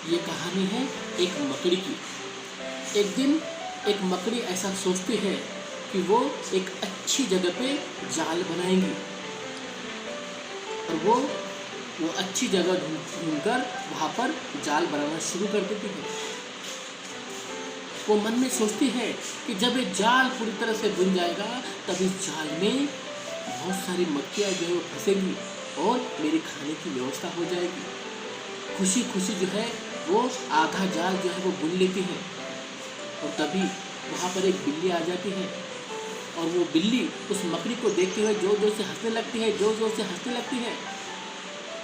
ये कहानी है एक मकड़ी की। एक दिन एक मकड़ी ऐसा सोचती है कि वो एक अच्छी जगह पे जाल बनाएंगी और वो अच्छी जगह ढूंढकर वहाँ पर जाल बनाना शुरू कर देती है। वो मन में सोचती है कि जब ये जाल पूरी तरह से बुन जाएगा तब इस जाल में बहुत सारी मक्खियाँ जो है वो फंसेंगी और मेरी खाने की व्यवस्था हो जाएगी। खुशी खुशी जो है वो आधा जाल जो है वो बुन लेती है और तभी वहाँ पर एक बिल्ली आ जाती है और वो बिल्ली उस मकड़ी को देखते हुए जोर जोर से हंसने लगती है, जोर जोर से हंसने लगती है।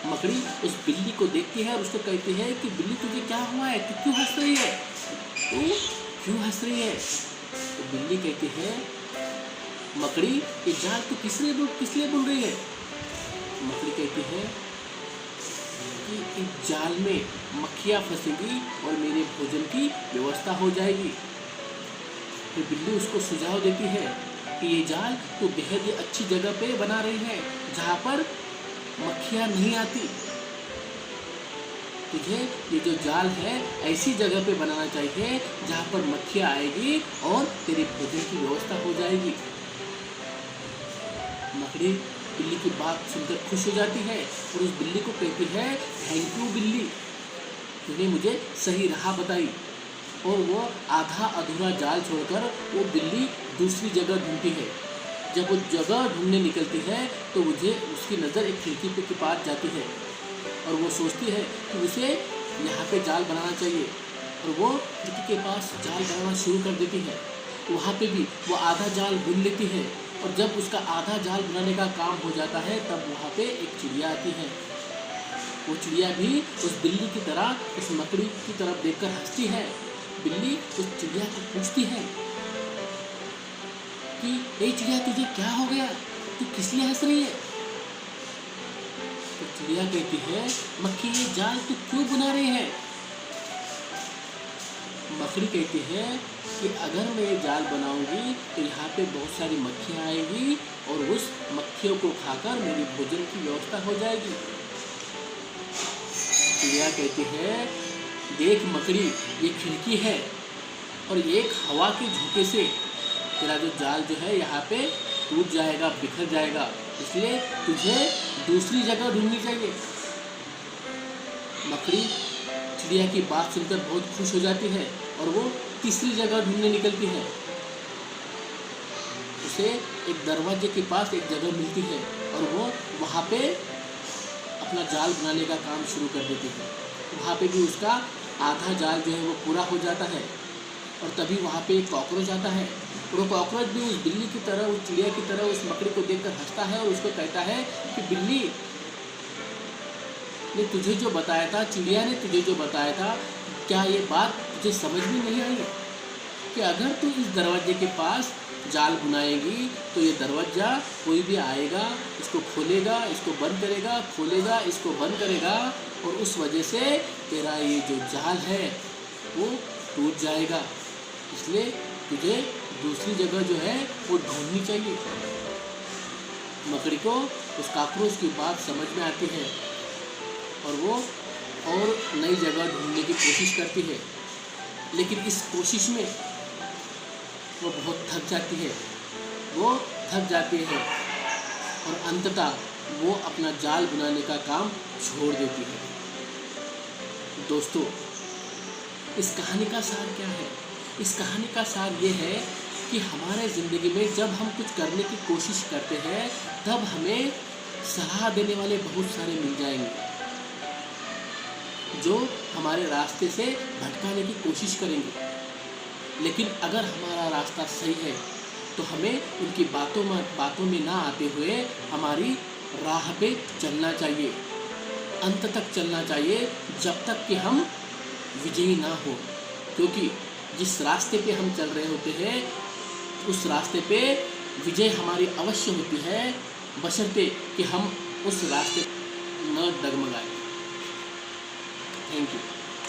मकड़ी उस बिल्ली को देखती है और उसको कहती है कि बिल्ली तुझे क्या हुआ है, तू क्यों हंस रही है, तू क्यों हंस रही है। तो बिल्ली कहती है मकड़ी ये जाल तू किस लिए बुन रही है। मकड़ी कहती है कि इस जाल में मक्खियाँ फंसेंगी और मेरे भोजन की व्यवस्था हो जाएगी। फिर बिल्ली उसको सुझाव देती है कि ये जाल तू बेहद ही अच्छी जगह पे बना रही है जहाँ पर मक्खियाँ नहीं आती। तुझे ये जो जाल है ऐसी जगह पे बनाना चाहिए जहाँ पर मक्खियाँ आएगी और तेरे भोजन की व्यवस्था हो जाएगी। मकड़ी बिल्ली की बात सुनकर खुश हो जाती है और उस बिल्ली को कहती है थैंक यू बिल्ली, तूने मुझे सही राह बताई। और वो आधा अधूरा जाल छोड़कर वो बिल्ली दूसरी जगह ढूंढती है। जब वो जगह ढूंढने निकलती है तो मुझे उसकी नज़र एक खिड़की के पास जाती है और वो सोचती है कि उसे यहाँ पे जाल बनाना चाहिए और वो खिड़की के पास जाल बनाना शुरू कर देती है। वहाँ पे भी वो आधा जाल बुन लेती है और जब उसका आधा जाल बनाने का काम हो जाता है तब वहाँ पे एक चिड़िया आती है। वो चिड़िया भी उस बिल्ली की तरह उस मकड़ी की तरफ देखकर हंसती है। बिल्ली उस चिड़िया को पूछती है कि ए चिड़िया तुझे क्या हो गया, तू किस लिए हंस रही है। तो चिड़िया कहती है मक्खी ये जाल तू क्यों बुना रही है। मकड़ी कहती है कि अगर मैं ये जाल बनाऊंगी तो यहाँ पे बहुत सारी मक्खियाँ आएगी और उस मक्खियों को खाकर मेरी भोजन की व्यवस्था हो जाएगी। चिड़िया कहती है देख मकड़ी ये खिड़की है और एक हवा के झोंके से तेरा जो जाल जो है यहाँ पे टूट जाएगा, बिखर जाएगा, इसलिए तुझे दूसरी जगह ढूंढनी चाहिए। मकड़ी चिड़िया की बात सुनकर बहुत खुश हो जाती है और वो तीसरी जगह ढूंढने निकलती है। उसे एक दरवाजे के पास एक जगह मिलती है और वो वहाँ पे अपना जाल बनाने का काम शुरू कर देती है। वहाँ पे भी उसका आधा जाल जो है वो पूरा हो जाता है और तभी वहाँ पे एक कॉकरोच आता है और वो कॉकरोच भी उस बिल्ली की तरह, उस चिड़िया की तरह उस मकड़ी को देखकर हंसता है और उसको कहता है कि बिल्ली ने तुझे जो बताया था, चिड़िया ने तुझे जो बताया था, क्या ये बात तुझे समझ में नहीं आई कि अगर तू इस दरवाजे के पास जाल बुनाएगी तो ये दरवाज़ा कोई भी आएगा, इसको खोलेगा, इसको बंद करेगा, खोलेगा, इसको बंद करेगा और उस वजह से तेरा ये जो जाल है वो टूट जाएगा। इसलिए तुझे दूसरी जगह जो है वो ढूंढनी चाहिए। मकड़ी को उस कॉकरोच की बात समझ में आती है और वो और नई जगह ढूंढने की कोशिश करती है, लेकिन इस कोशिश में वो बहुत थक जाती है और अंततः वो अपना जाल बनाने का काम छोड़ देती है। दोस्तों, इस कहानी का सार क्या है? इस कहानी का सार ये है कि हमारे ज़िंदगी में जब हम कुछ करने की कोशिश करते हैं तब हमें सलाह देने वाले बहुत सारे मिल जाएंगे जो हमारे रास्ते से भटकाने की कोशिश करेंगे। लेकिन अगर हमारा रास्ता सही है तो हमें उनकी बातों में ना आते हुए हमारी राह पे चलना चाहिए, अंत तक चलना चाहिए जब तक कि हम विजयी ना हो। क्योंकि जिस रास्ते पे हम चल रहे होते हैं उस रास्ते पे विजय हमारी अवश्य होती है, बशर्ते कि हम उस रास्ते न डगमगाएं। Thank you.